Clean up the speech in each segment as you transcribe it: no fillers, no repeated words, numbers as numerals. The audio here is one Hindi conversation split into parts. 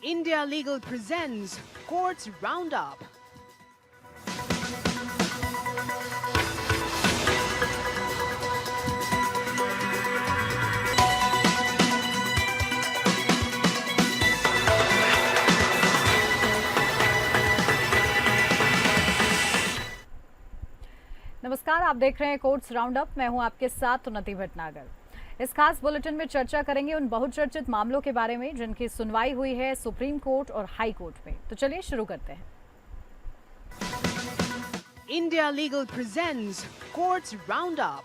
India Legal presents Courts Roundup. नमस्कार, आप देख रहे हैं कोर्ट्स राउंडअप। मैं हूं आपके साथ उन्नति भटनागर। इस खास बुलेटिन में चर्चा करेंगे उन बहुचर्चित मामलों के बारे में जिनकी सुनवाई हुई है सुप्रीम कोर्ट और हाई कोर्ट में। तो चलिए शुरू करते हैं। India Legal presents Courts Roundup.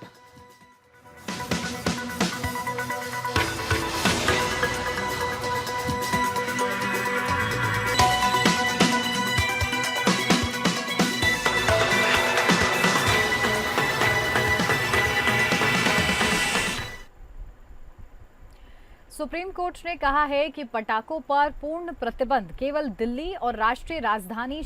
Supreme court ने कहा है कि पटाखों पर पूर्ण प्रतिबंध केवल दिल्ली और राष्ट्रीय राजधानी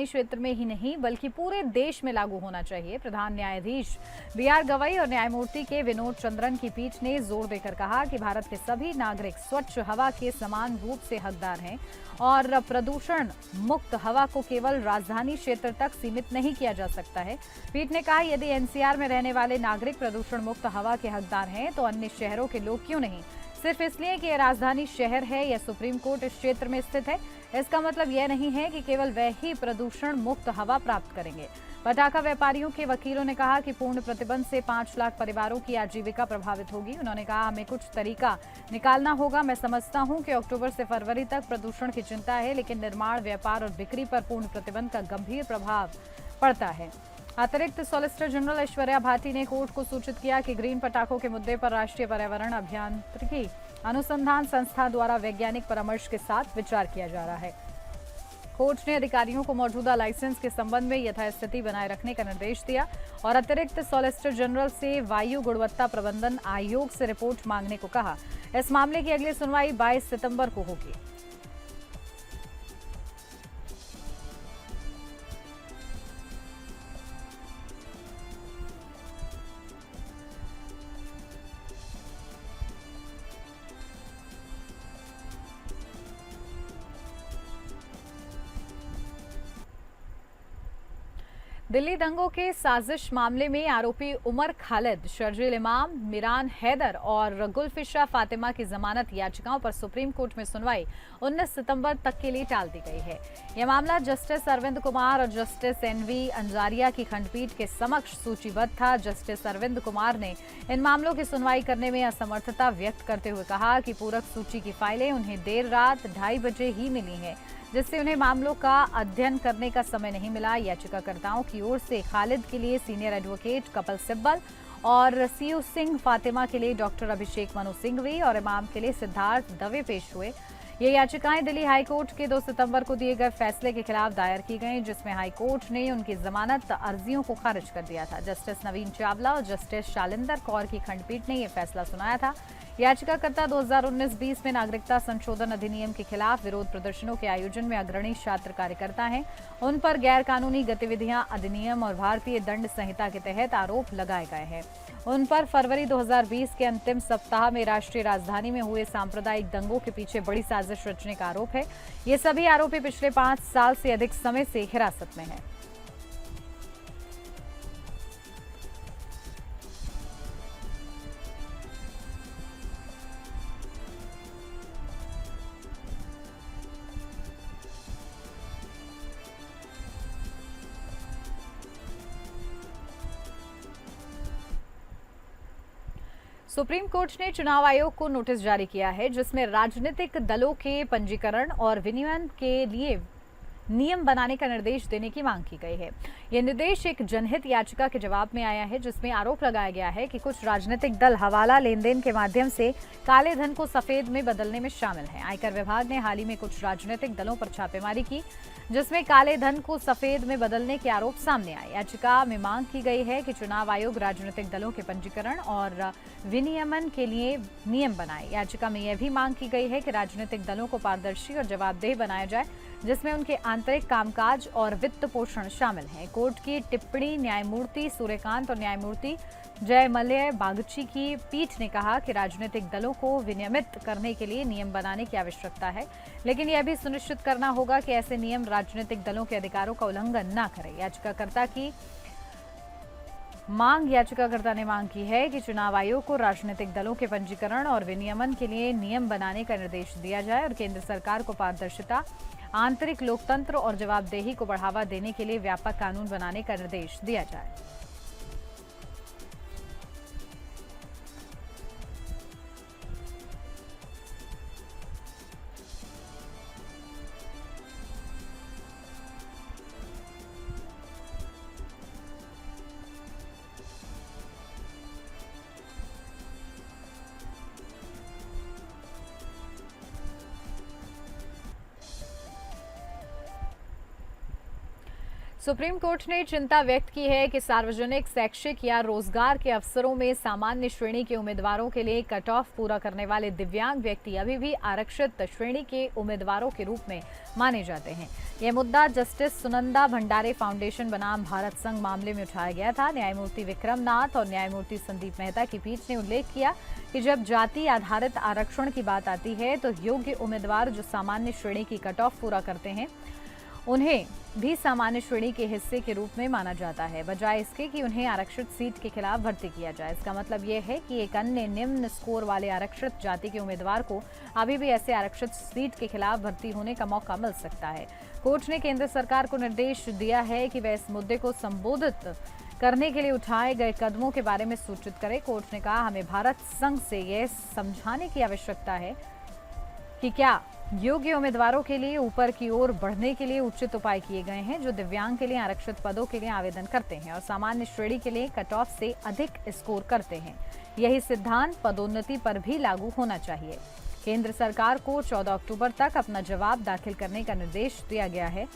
क्षेत्र में ही नहीं बल्कि पूरे देश में लागू होना चाहिए। प्रधान न्यायाधीश बी.आर. गवई और न्यायमूर्ति के विनोद चंद्रन की पीठ ने जोर देकर कहा कि भारत के सभी नागरिक स्वच्छ हवा के समान रूप से हकदार हैं और प्रदूषण मुक्त हवा को केवल राजधानी क्षेत्र तक सीमित नहीं किया जा सकता है। पीठ ने कहा यदि एनसीआर में रहने वाले नागरिक प्रदूषण मुक्त हवा के हकदार हैं तो अन्य शहरों के लोग क्यों नहीं, सिर्फ इसलिए कि यह राजधानी शहर है या सुप्रीम कोर्ट इस क्षेत्र में स्थित है इसका मतलब यह नहीं है कि केवल वह ही प्रदूषण मुक्त हवा प्राप्त करेंगे। पटाखा व्यापारियों के वकीलों ने कहा कि पूर्ण प्रतिबंध से 5 लाख परिवारों की आजीविका प्रभावित होगी। उन्होंने कहा हमें कुछ तरीका निकालना होगा। मैं समझता हूं कि अक्टूबर से फरवरी तक प्रदूषण की चिंता है, लेकिन निर्माण, व्यापार और बिक्री पर पूर्ण प्रतिबंध का गंभीर प्रभाव पड़ता है। अतिरिक्त सॉलिसिटर जनरल ऐश्वर्या भाटी ने कोर्ट को सूचित किया कि ग्रीन पटाखों के मुद्दे पर राष्ट्रीय पर्यावरण अभियांत्रिकी अनुसंधान संस्था द्वारा वैज्ञानिक परामर्श के साथ विचार किया जा रहा है। कोर्ट ने अधिकारियों को मौजूदा लाइसेंस के संबंध में यथास्थिति बनाए रखने का निर्देश दिया और अतिरिक्त सॉलिसिटर जनरल से वायु गुणवत्ता प्रबंधन आयोग से रिपोर्ट मांगने को कहा। इस मामले की अगली सुनवाई 22 सितंबर को होगी। दिल्ली दंगों के साजिश मामले में आरोपी उमर खालिद, शर्जील इमाम, मिरान हैदर और गुलफिशा फातिमा की जमानत याचिकाओं पर सुप्रीम कोर्ट में सुनवाई 19 सितंबर तक के लिए टाल दी गई है। यह मामला जस्टिस अरविंद कुमार और जस्टिस एन.वी. अंजारिया की खंडपीठ के समक्ष सूचीबद्ध था। जस्टिस अरविंद कुमार ने इन मामलों की सुनवाई करने में असमर्थता व्यक्त करते हुए कहा कि पूरक सूची की फाइलें उन्हें देर रात 2:30 बजे ही मिली हैं, जिससे उन्हें मामलों का अध्ययन करने का समय नहीं मिला। याचिकाकर्ताओं की ओर से खालिद के लिए सीनियर एडवोकेट कपिल सिब्बल और सीयू सिंह, फातिमा के लिए डॉक्टर अभिषेक मनु सिंघवी और इमाम के लिए सिद्धार्थ दवे पेश हुए। ये याचिकाएं दिल्ली हाईकोर्ट के 2 सितंबर को दिए गए फैसले के खिलाफ दायर की गई, जिसमें हाईकोर्ट ने उनकी जमानत अर्जियों को खारिज कर दिया था। जस्टिस नवीन चावला और जस्टिस शालिंदर कौर की खंडपीठ ने यह फैसला सुनाया था। याचिकाकर्ता 2019-20 में नागरिकता संशोधन अधिनियम के खिलाफ विरोध प्रदर्शनों के आयोजन में अग्रणी छात्र कार्यकर्ता हैं। उन पर गैर कानूनी गतिविधियां अधिनियम और भारतीय दंड संहिता के तहत आरोप लगाए गए हैं। उन पर फरवरी 2020 के अंतिम सप्ताह में राष्ट्रीय राजधानी में हुए सांप्रदायिक दंगों के पीछे बड़ी साजिश रचने का आरोप है। ये सभी आरोपी पिछले 5 साल से अधिक समय से हिरासत में हैं। सुप्रीम कोर्ट ने चुनाव आयोग को नोटिस जारी किया है, जिसमें राजनीतिक दलों के पंजीकरण और विनियमन के लिए नियम बनाने का निर्देश देने की मांग की गई है। यह निर्देश एक जनहित याचिका के जवाब में आया है, जिसमें आरोप लगाया गया है कि कुछ राजनीतिक दल हवाला लेन देन के माध्यम से काले धन को सफेद में बदलने में शामिल हैं। आयकर विभाग ने हाल ही में कुछ राजनीतिक दलों पर छापेमारी की, जिसमें काले धन को सफेद में बदलने के आरोप सामने आए। याचिका में मांग की गई है कि चुनाव आयोग राजनीतिक दलों के पंजीकरण और विनियमन के लिए नियम बनाए। याचिका में यह भी मांग की गई है कि राजनीतिक दलों को पारदर्शी और जवाबदेह बनाया जाए। जिसमें उनके आंतरिक कामकाज और वित्त पोषण शामिल हैं। कोर्ट की टिप्पणी न्यायमूर्ति सूर्यकांत और न्यायमूर्ति जयमल्य बागची की पीठ ने कहा कि राजनीतिक दलों को विनियमित करने के लिए नियम बनाने की आवश्यकता है, लेकिन यह भी सुनिश्चित करना होगा कि ऐसे नियम राजनीतिक दलों के अधिकारों का उल्लंघन न करें। याचिकाकर्ता ने मांग की है कि चुनाव आयोग को राजनीतिक दलों के पंजीकरण और विनियमन के लिए नियम बनाने का निर्देश दिया जाए और केंद्र सरकार को पारदर्शिता, आंतरिक लोकतंत्र और जवाबदेही को बढ़ावा देने के लिए व्यापक कानून बनाने का निर्देश दिया जाए। सुप्रीम कोर्ट ने चिंता व्यक्त की है कि सार्वजनिक, शैक्षिक या रोजगार के अवसरों में सामान्य श्रेणी के उम्मीदवारों के लिए कट ऑफ पूरा करने वाले दिव्यांग व्यक्ति अभी भी आरक्षित श्रेणी के उम्मीदवारों के रूप में माने जाते हैं। यह मुद्दा जस्टिस सुनंदा भंडारे फाउंडेशन बनाम भारत संघ मामले में उठाया गया था। न्यायमूर्ति विक्रम नाथ और न्यायमूर्ति संदीप मेहता की पीठ ने उल्लेख किया कि जब जाति आधारित आरक्षण की बात आती है तो योग्य उम्मीदवार जो सामान्य श्रेणी की कट ऑफ पूरा करते हैं उन्हें भी सामान्य श्रेणी के हिस्से के रूप में माना जाता है, बजाय इसके कि उन्हें आरक्षित सीट के खिलाफ भर्ती किया जाए। इसका मतलब यह है कि एक अन्य निम्न स्कोर वाले आरक्षित जाति के उम्मीदवार को अभी भी ऐसे आरक्षित सीट के खिलाफ भर्ती होने का मौका मिल सकता है। कोर्ट ने केंद्र सरकार को निर्देश दिया है कि वह इस मुद्दे को संबोधित करने के लिए उठाए गए कदमों के बारे में सूचित करे। कोर्ट ने कहा, हमें भारत संघ से यह समझाने की आवश्यकता है कि क्या योग्य उम्मीदवारों के लिए ऊपर की ओर बढ़ने के लिए उचित उपाय किए गए हैं जो दिव्यांग के लिए आरक्षित पदों के लिए आवेदन करते हैं और सामान्य श्रेणी के लिए कट ऑफ से अधिक स्कोर करते हैं। यही सिद्धांत पदोन्नति पर भी लागू होना चाहिए। केंद्र सरकार को 14 अक्टूबर तक अपना जवाब दाखिल करने का निर्देश दिया गया है।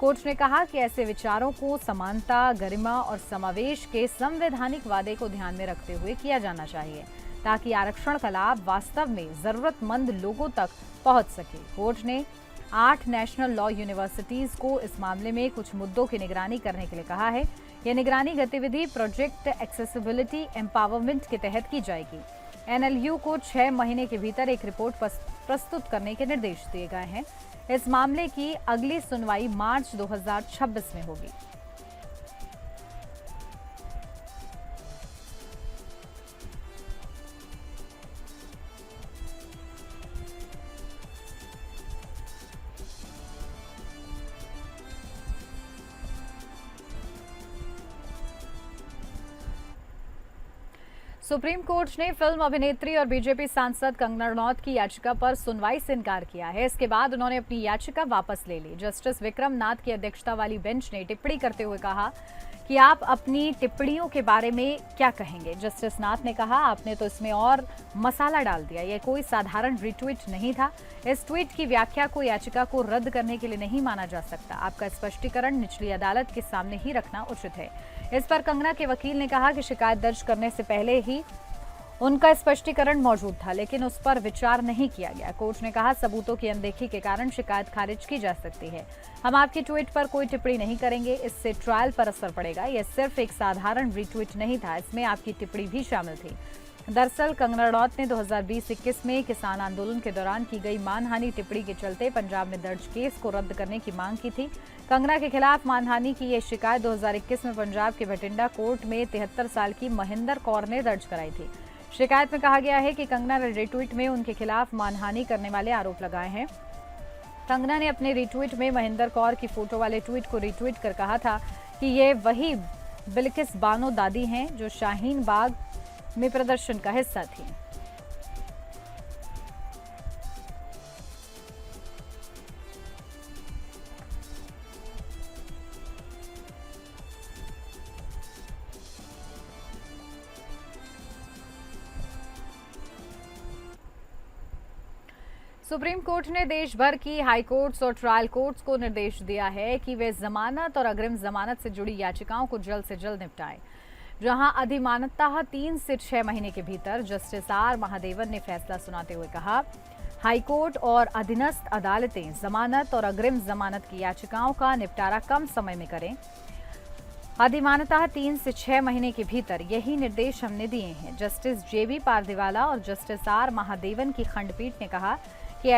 कोर्ट ने कहा कि ऐसे विचारों को समानता, गरिमा और समावेश के संवैधानिक वादे को ध्यान में रखते हुए किया जाना चाहिए ताकि आरक्षण का लाभ वास्तव में जरूरतमंद लोगों तक पहुंच सके। कोर्ट ने 8 नेशनल लॉ यूनिवर्सिटीज को इस मामले में कुछ मुद्दों की निगरानी करने के लिए कहा है। यह निगरानी गतिविधि प्रोजेक्ट एक्सेसिबिलिटी एम्पावरमेंट के तहत की जाएगी। एनएलयू को 6 महीने के भीतर एक रिपोर्ट प्रस्तुत करने के निर्देश दिए गए हैं। इस मामले की अगली सुनवाई मार्च 2026 में होगी। सुप्रीम कोर्ट ने फिल्म अभिनेत्री और बीजेपी सांसद कंगना रनौत की याचिका पर सुनवाई से इनकार किया है। इसके बाद उन्होंने अपनी याचिका वापस ले ली। जस्टिस विक्रम नाथ की अध्यक्षता वाली बेंच ने टिप्पणी करते हुए कहा कि आप अपनी टिप्पणियों के बारे में क्या कहेंगे। जस्टिस नाथ ने कहा, आपने तो इसमें और मसाला डाल दिया, यह कोई साधारण रिट्वीट नहीं था। इस ट्वीट की व्याख्या को याचिका को रद्द करने के लिए नहीं माना जा सकता। आपका स्पष्टीकरण निचली अदालत के सामने ही रखना उचित है। इस पर कंगना के वकील ने कहा कि शिकायत दर्ज करने से पहले ही उनका स्पष्टीकरण मौजूद था, लेकिन उस पर विचार नहीं किया गया। कोर्ट ने कहा, सबूतों की अनदेखी के कारण शिकायत खारिज की जा सकती है। हम आपकी ट्वीट पर कोई टिप्पणी नहीं करेंगे, इससे ट्रायल पर असर पड़ेगा। यह सिर्फ एक साधारण रीट्वीट नहीं था, इसमें आपकी टिप्पणी भी शामिल थी। दरअसल कंगना रनौत ने 2020-21 में किसान आंदोलन के दौरान की गई मानहानि टिप्पणी के चलते पंजाब में दर्ज केस को रद्द करने की मांग की थी। कंगना के खिलाफ मानहानि की यह शिकायत 2021 में पंजाब के बठिंडा कोर्ट में 73 साल की महिंदर कौर ने दर्ज कराई थी। शिकायत में कहा गया है कि कंगना ने रिट्वीट में उनके खिलाफ मानहानि करने वाले आरोप लगाए हैं। कंगना ने अपने रिट्वीट में महिंदर कौर की फोटो वाले ट्वीट को रिट्वीट कर कहा था कि ये वही बिल्किस बानो दादी हैं जो शाहीन बाग में प्रदर्शन का हिस्सा थी। सुप्रीम कोर्ट ने देश भर की हाई कोर्ट्स और ट्रायल कोर्ट्स को निर्देश दिया है कि वे जमानत और अग्रिम जमानत से जुड़ी याचिकाओं को जल्द से जल्द निपटाएं। जहां अधिमानतः 3 से 6 महीने के भीतर जस्टिस आर महादेवन ने फैसला सुनाते हुए कहा, हाईकोर्ट और अधीनस्थ अदालतें जमानत और अग्रिम जमानत की याचिकाओं का निपटारा कम समय में करें। अधिमानतः 3 से 6 महीने के भीतर यही निर्देश हमने दिए हैं। जस्टिस जेबी पारदीवाला और जस्टिस आर महादेवन की खंडपीठ ने कहा कि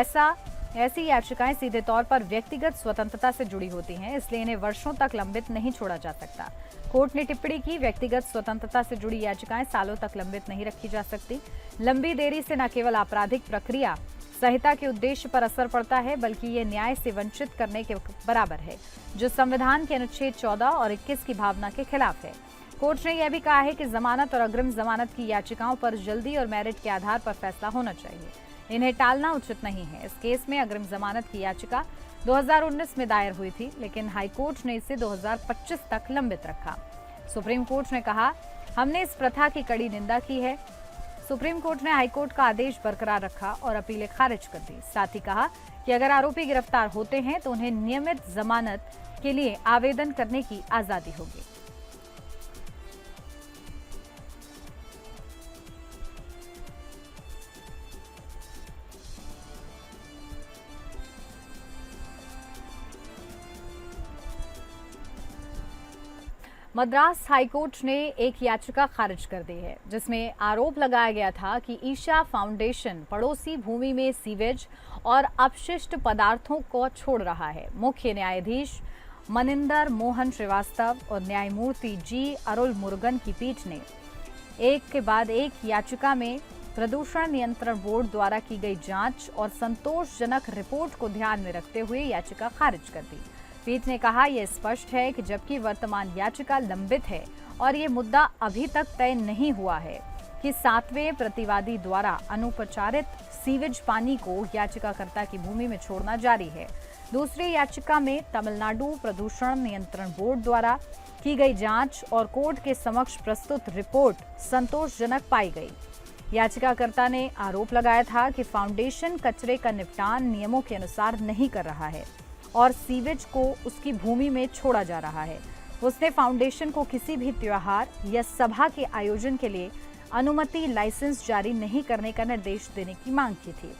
ऐसी याचिकाएं सीधे तौर पर व्यक्तिगत स्वतंत्रता से जुड़ी होती हैं, इसलिए इन्हें वर्षों तक लंबित नहीं छोड़ा जा सकता। कोर्ट ने टिप्पणी की, व्यक्तिगत स्वतंत्रता से जुड़ी याचिकाएं सालों तक लंबित नहीं रखी जा सकती। लंबी देरी से न केवल आपराधिक प्रक्रिया संहिता के उद्देश्य पर असर पड़ता है, बल्कि ये न्याय से वंचित करने के बराबर है, जो संविधान के अनुच्छेद 14 और 21 की भावना के खिलाफ है। कोर्ट ने यह भी कहा है कि जमानत और अग्रिम जमानत की याचिकाओं पर जल्दी और मेरिट के आधार पर फैसला होना चाहिए। इन्हें टालना उचित नहीं है। इस केस में अग्रिम जमानत की याचिका 2019 में दायर हुई थी, लेकिन हाईकोर्ट ने इसे 2025 तक लंबित रखा। सुप्रीम कोर्ट ने कहा, हमने इस प्रथा की कड़ी निंदा की है। सुप्रीम कोर्ट ने हाईकोर्ट का आदेश बरकरार रखा और अपीलें खारिज कर दी। साथ ही कहा कि अगर आरोपी गिरफ्तार होते हैं तो उन्हें नियमित जमानत के लिए आवेदन करने की आजादी होगी। मद्रास हाईकोर्ट ने एक याचिका खारिज कर दी है, जिसमें आरोप लगाया गया था कि ईशा फाउंडेशन पड़ोसी भूमि में सीवेज और अपशिष्ट पदार्थों को छोड़ रहा है। मुख्य न्यायाधीश मनिंदर मोहन श्रीवास्तव और न्यायमूर्ति जी अरुल मुरुगन की पीठ ने एक के बाद एक याचिका में प्रदूषण नियंत्रण बोर्ड द्वारा की गई जांच और संतोषजनक रिपोर्ट को ध्यान में रखते हुए याचिका खारिज कर दी। पीठ ने कहा, यह स्पष्ट है कि जबकि वर्तमान याचिका लंबित है और ये मुद्दा अभी तक तय नहीं हुआ है कि 7वें प्रतिवादी द्वारा अनुपचारित सीवेज पानी को याचिकाकर्ता की भूमि में छोड़ना जारी है। दूसरी याचिका में तमिलनाडु प्रदूषण नियंत्रण बोर्ड द्वारा की गई जांच और कोर्ट के समक्ष प्रस्तुत रिपोर्ट संतोषजनक पाई गई। याचिकाकर्ता ने आरोप लगाया था कि फाउंडेशन कचरे का निपटान नियमों के अनुसार नहीं कर रहा है और सीवेज को उसकी भूमि में छोड़ा जा रहा है। उसने फाउंडेशन को किसी भी त्योहार या सभा के आयोजन के लिए अनुमति लाइसेंस जारी नहीं करने का निर्देश देने की मांग की थी।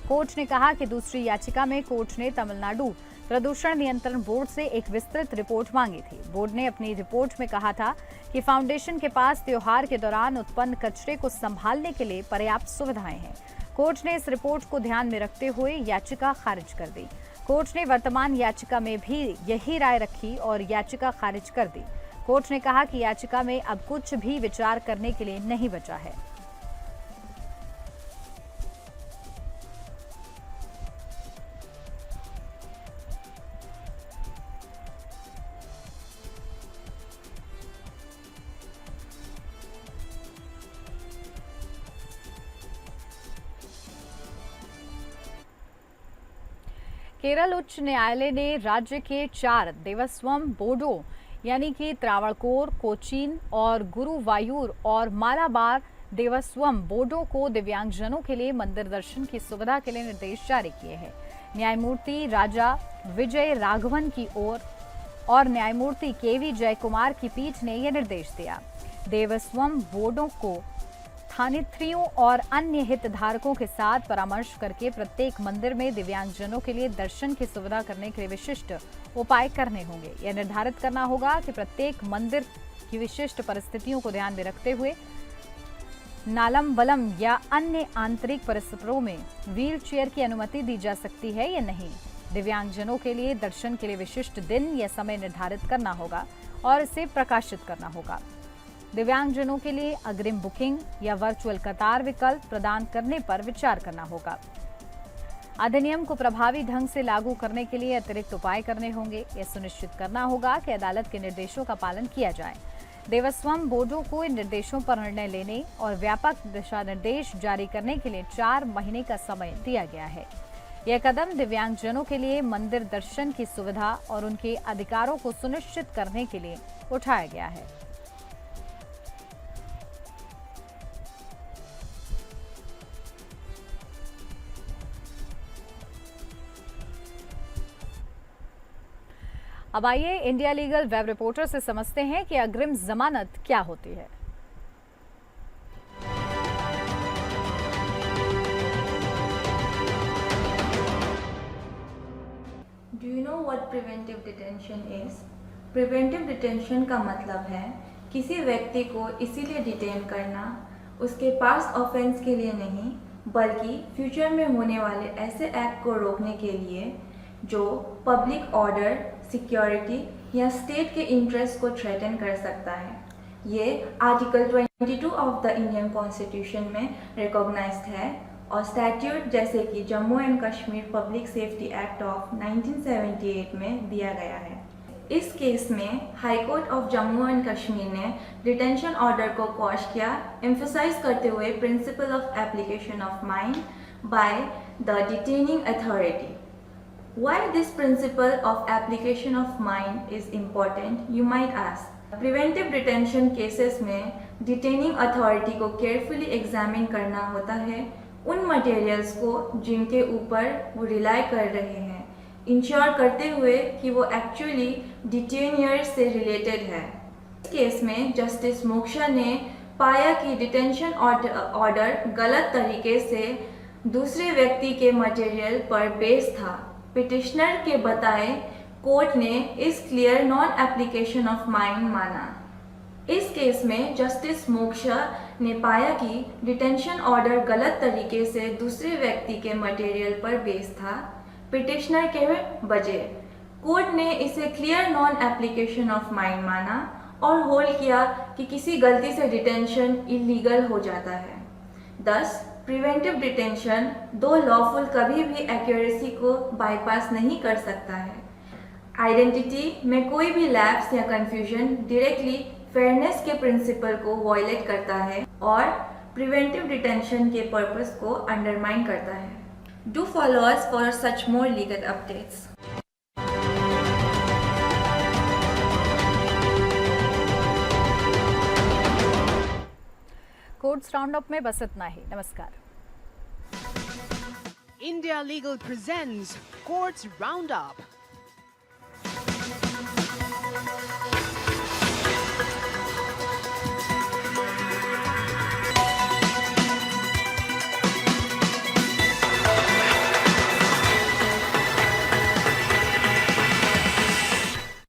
कोर्ट ने कहा कि दूसरी याचिका में कोर्ट ने तमिलनाडु प्रदूषण नियंत्रण बोर्ड से एक विस्तृत रिपोर्ट मांगी थी। बोर्ड ने अपनी रिपोर्ट में कहा था कि फाउंडेशन के पास त्योहार के दौरान उत्पन्न कचरे को संभालने के लिए पर्याप्त सुविधाएं हैं। कोर्ट ने इस रिपोर्ट को ध्यान में रखते हुए याचिका खारिज कर दी। कोर्ट ने वर्तमान याचिका में भी यही राय रखी और याचिका खारिज कर दी। कोर्ट ने कहा कि याचिका में अब कुछ भी विचार करने के लिए नहीं बचा है। केरल उच्च न्यायालय ने राज्य के 4 देवस्वम बोर्डों यानी कि त्रावणकोर, कोचीन और गुरुवायूर और मालाबार देवस्वम बोर्डों को दिव्यांगजनों के लिए मंदिर दर्शन की सुविधा के लिए निर्देश जारी किए हैं। न्यायमूर्ति राजा विजय राघवन की ओर और न्यायमूर्ति केवी जयकुमार की पीठ ने यह निर्देश दिया। देवस्वम बोर्डों को स्थानीय और अन्य हितधारकों के साथ परामर्श करके प्रत्येक मंदिर में दिव्यांगजनों के लिए दर्शन की सुविधा करने के लिए विशिष्ट उपाय करने होंगे। यह निर्धारित करना होगा कि प्रत्येक मंदिर की विशिष्ट परिस्थितियों को ध्यान में रखते हुए नालम वलम या अन्य आंतरिक परिसरों में व्हील चेयर की अनुमति दी जा सकती है या नहीं। दिव्यांगजनों के लिए दर्शन के लिए विशिष्ट दिन या समय निर्धारित करना होगा और इसे प्रकाशित करना होगा। दिव्यांगजनों के लिए अग्रिम बुकिंग या वर्चुअल कतार विकल्प प्रदान करने पर विचार करना होगा। अधिनियम को प्रभावी ढंग से लागू करने के लिए अतिरिक्त उपाय करने होंगे। यह सुनिश्चित करना होगा कि अदालत के निर्देशों का पालन किया जाए। देवस्वम बोर्डों को इन निर्देशों पर निर्णय लेने और व्यापक दिशा निर्देश जारी करने के लिए 4 महीने का समय दिया गया है। यह कदम दिव्यांगजनों के लिए मंदिर दर्शन की सुविधा और उनके अधिकारों को सुनिश्चित करने के लिए उठाया गया है। अब आइए इंडिया लीगल वेब रिपोर्टर से समझते हैं कि अग्रिम जमानत क्या होती है। Preventive detention is? Preventive detention का मतलब है किसी व्यक्ति को इसीलिए डिटेन करना उसके पास्ट ऑफेंस के लिए नहीं, बल्कि फ्यूचर में होने वाले ऐसे एक्ट को रोकने के लिए जो पब्लिक ऑर्डर, सिक्योरिटी या स्टेट के इंटरेस्ट को थ्रेटन कर सकता है। ये article 22 of the Indian constitution में रिकॉग्नाइज्ड है और स्टैट्यूट जैसे कि Jammu and Kashmir public safety act of 1978 में दिया गया है। इस केस में high court of Jammu and Kashmir ने डिटेंशन ऑर्डर को क्वॉश किया, एम्फसाइज करते हुए principle of application of mind by the detaining authority. Why this principle of application of mind is important, you might ask. Preventive detention cases में detaining authority को carefully examine करना होता है उन materials को जिनके ऊपर वो rely कर रहे हैं, ensure करते हुए कि वो actually detainer से related है। इस केस में जस्टिस मोक्षा ने पाया कि डिटेंशन ऑर्डर गलत तरीके से दूसरे व्यक्ति के मटेरियल पर बेस्ड था। पिटिशनर के बताए कोर्ट ने इस clear non application of mind माना। इस केस में जस्टिस मोक्षा ने पाया कि डिटेंशन ऑर्डर गलत तरीके से दूसरे व्यक्ति के मटेरियल पर बेस्ड था, पिटिशनर के बजाय। कोर्ट ने इसे clear non application of mind माना और होल्ड किया कि किसी गलती से डिटेंशन इलीगल हो जाता है। Thus, प्रिवेंटिव डिटेंशन दो लॉफुल कभी भी एक्यूरेसी को बाईपास नहीं कर सकता है। आइडेंटिटी में कोई भी लैप्स या कंफ्यूजन डायरेक्टली फेयरनेस के प्रिंसिपल को वायलेट करता है और प्रिवेंटिव डिटेंशन के पर्पस को अंडरमाइन करता है। Do follow us for such more legal updates. Courts roundup में बस इतना ही। नमस्कार। India Legal presents Courts Roundup.